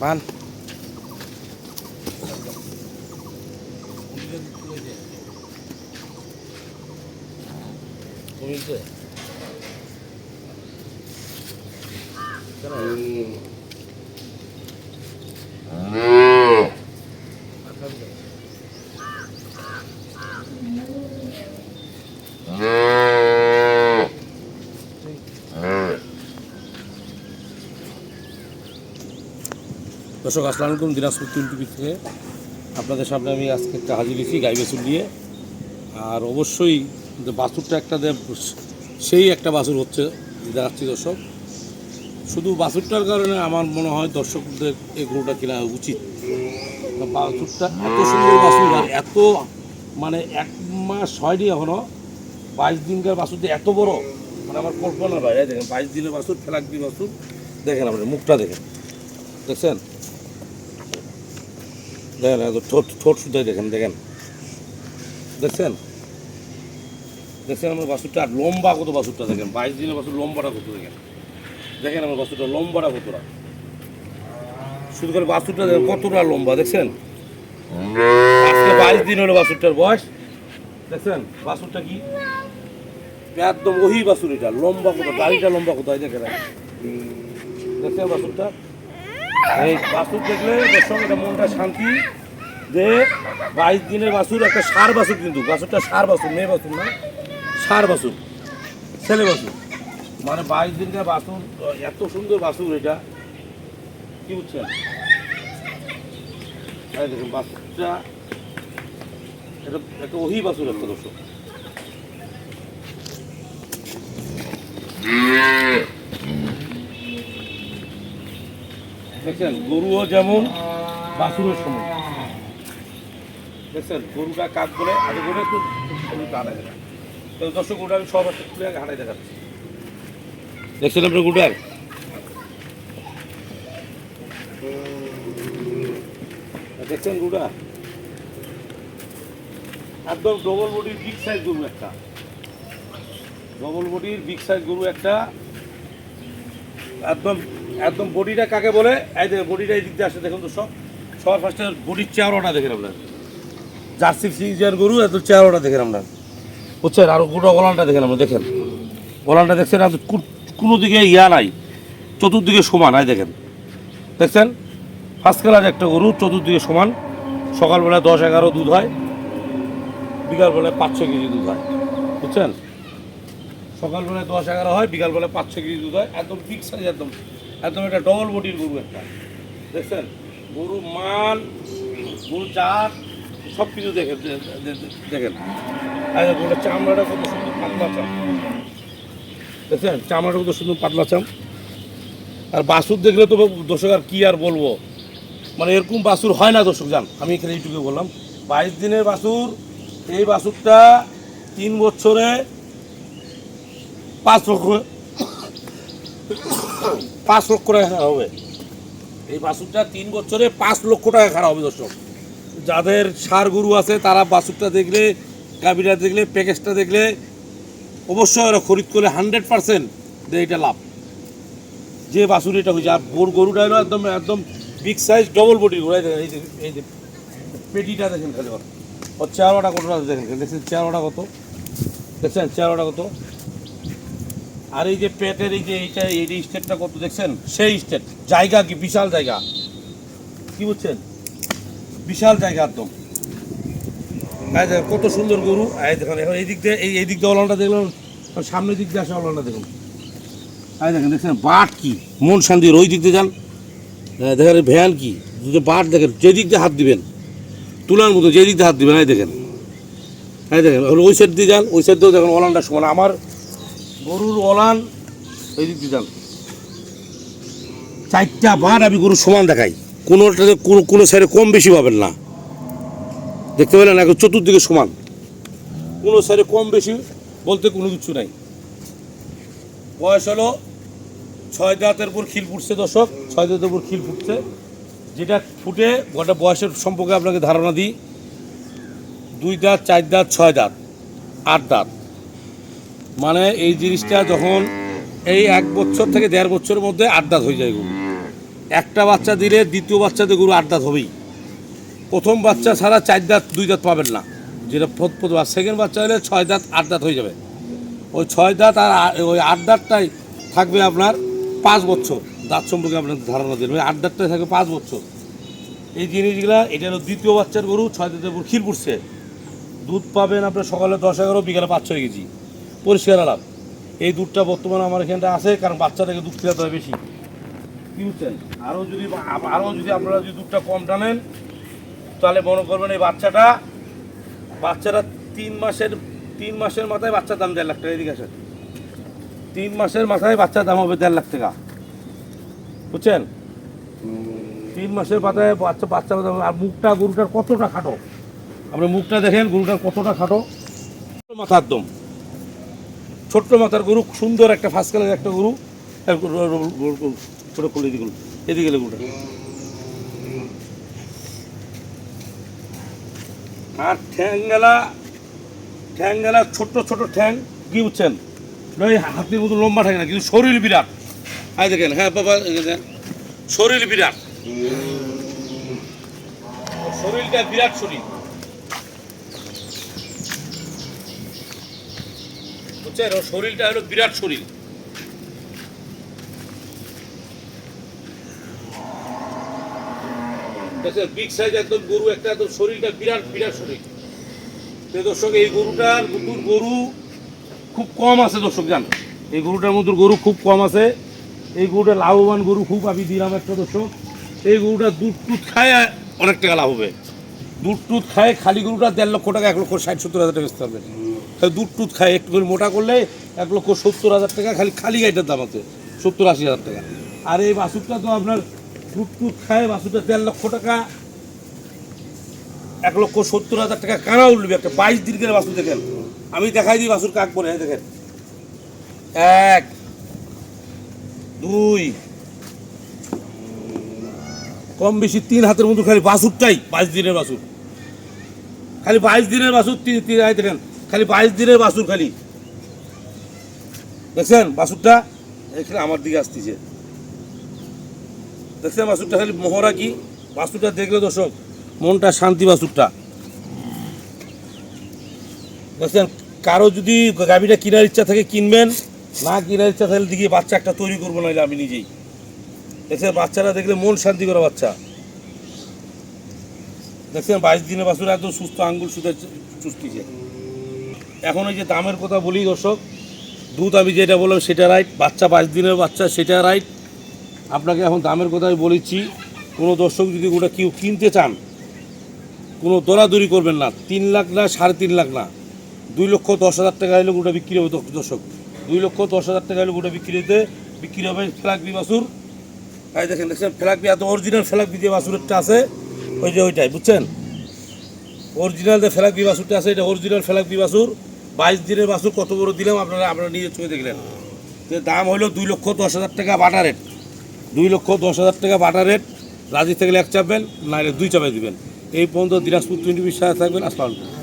পান দর্শক আসসালামু আলাইকুম। দিনাজপুর টিভি থেকে আপনাদের সামনে আমি আজকে একটা হাজির হয়েছি গাই বাছুর নিয়ে। আর অবশ্যই বাছুরটা একটা সেই একটা বাছুর হচ্ছে দেখাচ্ছি দর্শক। শুধু বাছুরটার কারণে আমার মনে হয় দর্শকদের এই গরুটা কেনা উচিত। বাছুরটা এত সুন্দর বাছুর, আর এত মানে 1 মাস হয়নি এখনও, 22 দিনকার বাছুরটা এত বড়, মানে আমার কল্পনা ভাই। দেখেন 22 দিনের বাছুর, ফেলাকদি বাছুর। দেখেন আপনার মুখটা দেখেন, দেখছেন? দেখেন ঠোঁট শুধাই দেখেন, দেখেন দেখছেন দেখছেন আমার বাছুরটা। আর লম্বা কত বাছুরটা দেখেন, 22 দিনের বাছুর লম্বাটা কত দেখেন, দেখেন আমার বাছুরটা লম্বাটা কতটা। শুধু করে বাছুরটা দেখেন কতটা লম্বা, দেখছেন? আজকে 22 দিন হলো বাছুরটার বয়স। দেখছেন বাছুরটা কি একদম ওই বাছুর, এটা লম্বা কত, দাড়িটা লম্বা কোথায় দেখেন, দেখছেন বাছুরটা। এই বাছুর দেখলে দর্শক এটা মনটা শান্তি যে 22 দিনের বাছুর, একটা ষাঁড় বাছুর, কিন্তু বাছুরটা ষাঁড় বাছুর, মেয়ে বাছুর না, ষাঁড় বাছুর, ছেলে বাছুর। মানে 22 দিনের বাছুর, এত সুন্দর বাছুর এটা, কি বুঝছেন? দেখুন বাছুরটা, এটা একটা ওহি বাছুর একটা দর্শক। দেখছেন গরুও যেমন বাছুরের সময়, দেখছেন গরুটা কাক বলে আগে করে একটু গরুটা হাঁটাই দেখা। তো দর্শক গরুটা আমি সব একটা খুলে আগে হাঁটাই দেখাচ্ছি। দেখছেন আপনার গরুটার, দেখছেন গরুটা একদম ডবল বডির বিগ সাইজ গরু একটা, ডবল বডির বিগ সাইজ গরু একটা, একদম একদম বডিটা কাকে বলে, এই দেখেন বডিটা এই দিক দিয়ে আসে। দেখুন তো সবার ফার্স্টে বডির চেহারাটা দেখেন আপনার, জার্সি ফ্রিজিয়ান গরু এত চেহারাটা দেখেন আপনার, বুঝছেন? আর গোটা গলানটা দেখেন আমরা, দেখেন গলানটা দেখছেন, আর কোনো দিকে ইয়া নাই, চতুর্দিকে সমান। আয় দেখেন, দেখছেন ফার্স্ট ক্লাস একটা গরু, চতুর্দিকে সমান। সকালবেলা 10-11 দুধ হয়, বিকালবেলায় 5-6 কেজি দুধ হয়, বুঝছেন? সকালবেলায় 10-11 হয়, বিকালবেলায় 5-6 কেজি দুধ হয়। একদম বিগ সাইজ, একদম একদম একটা ডবল বডির গরু একটা, দেখছেন? গরু মান, গরু জাত সব কিছু দেখেন, দেখেন গরুর চামড়াটা কত সুন্দর পাতলা চাম, দেখছেন চামড়াটা কত সুন্দর পাতলা চাম। আর বাছুর দেখলে তো দর্শক আর কি আর বলবো, মানে এরকম বাছুর হয় না দর্শক। জান আমি এখানে এইটুকু বললাম, 22 দিনের বাছুর। এই বাছুরটা 3 বছরে 5 লক্ষ টাকা হবে। এই বাছুরটা 3 বছরে 5 লক্ষ টাকা খারাপ হবে দর্শক। যাদের ষাঁড় গরু আছে তারা বাছুরটা দেখলে, গাভীটা দেখলে, প্যাকেজটা দেখলে অবশ্যই ওরা খরিদ করলে 100% যে এটা লাভ। যে বাছুর এটা হয়েছে, আর গরুটা হলো একদম একদম বিগ সাইজ ডবল বডি ঘোরাই দেখেন। এই যে পেটিটা দেখেন খালি, ওর চেহারাটা কতটা দেখেন, দেখছেন চেহারাটা কত, দেখছেন চেহারাটা কত। আর এই যে পেটের এই যে এই স্টেটটা কত, দেখছেন সেই স্টেট। জায়গা কি বিশাল জায়গা, কি বুঝছেন? বিশাল জায়গা একদম। কত সুন্দর গরু। দেখুন এখন এই দিক দিয়ে, এই দিক দিয়ে ওলানটা দেখলাম, সামনের দিক দিয়ে আসে ওলানটা দেখুন। দেখেন, দেখছেন বাট কি মন শান্তির। ওই দিক দিয়ে যান, দেখেন ভ্যান কি দুটো বাট, দেখেন যে দিক দিয়ে হাত দিবেন তুলার মতো, যে দিক দিয়ে হাত দিবেন। দেখেন, দেখেন ওই সাইড দিয়ে যান, ওই সাইড দিয়েও দেখেন ওলানটা সমান। আমার গরুর ওলান ওই দিক দিয়ে যান, 4টা বাট আমি গরুর সমান দেখাই, কোনোটাতে কোনো সাইডে কম বেশি পাবেন না, দেখতে পেলেন? এখন চতুর্দিকে সমান, কোনো সাইডে কম বেশি বলতে কোনো কিছু নাই। বয়স হলো 6 দাঁতের উপর খিল ফুটছে দর্শক, 6 দাঁতের উপর খিল ফুটছে। যেটা ফুটে গোটা বয়সের সম্পর্কে আপনাকে ধারণা দিই। 2 দাঁত, 4 দাঁত, 6 দাঁত, 8 দাঁত। মানে এই জিনিসটা যখন এই 1 বছর থেকে 1.5 বছরের মধ্যে 8 দাঁত হয়ে যায় গরু। একটা বাচ্চা দিলে দ্বিতীয় বাচ্চাতে গরু 8 দাঁত হবেই। প্রথম বাচ্চা ছাড়া 4 দাঁত 2 দাঁত পাবেন না, যেটা প্রথম। সেকেন্ড বাচ্চা হলে 6 দাঁত 8 দাঁত হয়ে যাবে। ওই 6 দাঁত আর ওই 8 দাঁতটাই থাকবে আপনার 5 বছর। দাঁত সম্পর্কে আপনার ধারণা দিন, ওই 8 দাঁতটাই থাকবে 5 বছর। এই জিনিসগুলা, এটা হলো দ্বিতীয় বাচ্চার গরু, 6 দাঁতের গরু ক্ষীর পড়ছে। দুধ পাবেন আপনার সকালে 10-11, বিকালে 5-6 কেজি পরিষ্কার আলাপ। এই দুধটা বর্তমানে আমার এখানটা আছে, কারণ বাচ্চাটাকে দুধ খেতে হয় বেশি, কি বুঝছেন। আরও যদি আপনারা যদি দুধটা কম টানেন, তাহলে মনে করবেন এই বাচ্চাটা 3 মাসের মাথায় বাচ্চার দাম 1.5 লাখ টাকা। এদিকে আসেন, 3 মাসের মাথায় বাচ্চার দাম হবে 1.5 লাখ টাকা, বুঝছেন। 3 মাসের মাথায় বাচ্চা দাম। আর মুখটা গরুটার কতটা খাটো, আপনি মুখটা দেখেন গরুটার কতটা খাটো, মাথা একদম ছোট্ট মাথার গরু, সুন্দর একটা ফার্স্ট কালারের একটা গরু। এদিকে গেলে গরুটা। আর ঠ্যাংগেলা ছোট্ট ছোট ঠ্যাং, কি বুঝছেন, নয় হাতির মতো লম্বা থাকে না, কিন্তু শরীর বিরাট। আই দেখেন, হ্যাঁ বাবা, শরীর বিরাট, শরীরটা বিরাট শরীর, বুঝছেন। ওর শরীরটা হলো বিরাট শরীর। বিগ সাইজ একদম গরু একটা, একদম শরীরটা বিরাট বিরাট শরীর। দর্শক, এই গরুটার মধ্যে গরু খুব কম আছে, দর্শক জান, এই গরুটার মধ্যে গরু খুব কম আছে। এই গরুটা লাভবান গরু খুব, আমি দিলাম একটা। দর্শক, এই গরুটা দুধ খায় অনেক টাকা লাভ হবে। দুধ খায় খালি গরুটা 1.5 লক্ষ টাকা, 1,60,70 হাজার টাকা বেচতে পারবে। দুধ খায় একটু করে মোটা করলে 1,70,000 টাকা, খালি গাইটার দাম আছে 70-80 হাজার টাকা। আর এই বাছুরটা তো আপনার দুধ খায়, বাছুরটা 1.5 লক্ষ টাকা, 1,70,000 টাকা কানা উঠবে। একটা 22 দিনের বাছুর দেখেন, আমি দেখাই দিই বাছুর কাক বলে। দেখেন, 1 2 কম বেশি 3 হাতের মতো, খালি বাছুরটাই 22 দিনের বাছুর, খালি 22 দিনের বাছুর। দেখেন, খালি 22 দিনের বাছুর, খালি দেখছেন বাছুরটা। এখানে আমার দিকে আসতেছে, দেখছেন বাছুরটা, খালি মোহরা কি বাছুরটা দেখলে দর্শক মনটা শান্তি। বাছুরটা দেখছেন। কারো যদি গাভীটা কেনার ইচ্ছা থাকে কিনবেন, না কেনার ইচ্ছা থাকলে দিকে বাচ্চা একটা তৈরি করবো, নাহলে আমি নিজেই। দেখছেন বাচ্চারা দেখলে মন শান্তি করা বাচ্চা। দেখছেন 22 দিনের বাছুর, একদম সুস্থ, আঙ্গুল সুদে চুষতিছে। এখন ওই যে দামের কথা বলি দর্শক, দুধ আমি যেটা বললাম সেটা রাইট, বাচ্চা 22 দিনের বাচ্চা সেটা রাইট। আপনাকে এখন দামের কথা আমি বলেছি। কোনো দর্শক যদি ওটা কেউ কিনতে চান, কোনো দরাদরি করবেন না। 3 লাখ না, 3.5 লাখ না, 2,10,000 টাকা হলে ওটা বিক্রি হবে। দর্শক, 2,10,000 টাকা হলে ওটা বিক্রি হবে ফ্ল্যাগবি বাছুর। তাই দেখেন, ফ্ল্যাগবি, এত অরিজিনাল ফ্ল্যাগবি যে বাছুরটা আছে, ওই যে ওইটাই, বুঝছেন। অরিজিনাল যে ফ্ল্যাগবি বাছুরটা আছে, এটা অরিজিনাল ফ্ল্যাগবি বাছুর। 22 দিনের বাছুর কত বড় দিলাম, আপনারা নিজের চোখে দেখলেন। যে দাম হলো 2,10,000 টাকা বাটা রেট, 2,10,000 টাকা বাটা রেট। রাজি থাকলে 1 চাপবেন, নাহলে 2 চাপাই দিবেন। এই পর্যন্ত দিনাজপুর 20 সাথে থাকবেন। আসসালামু আলাইকুম।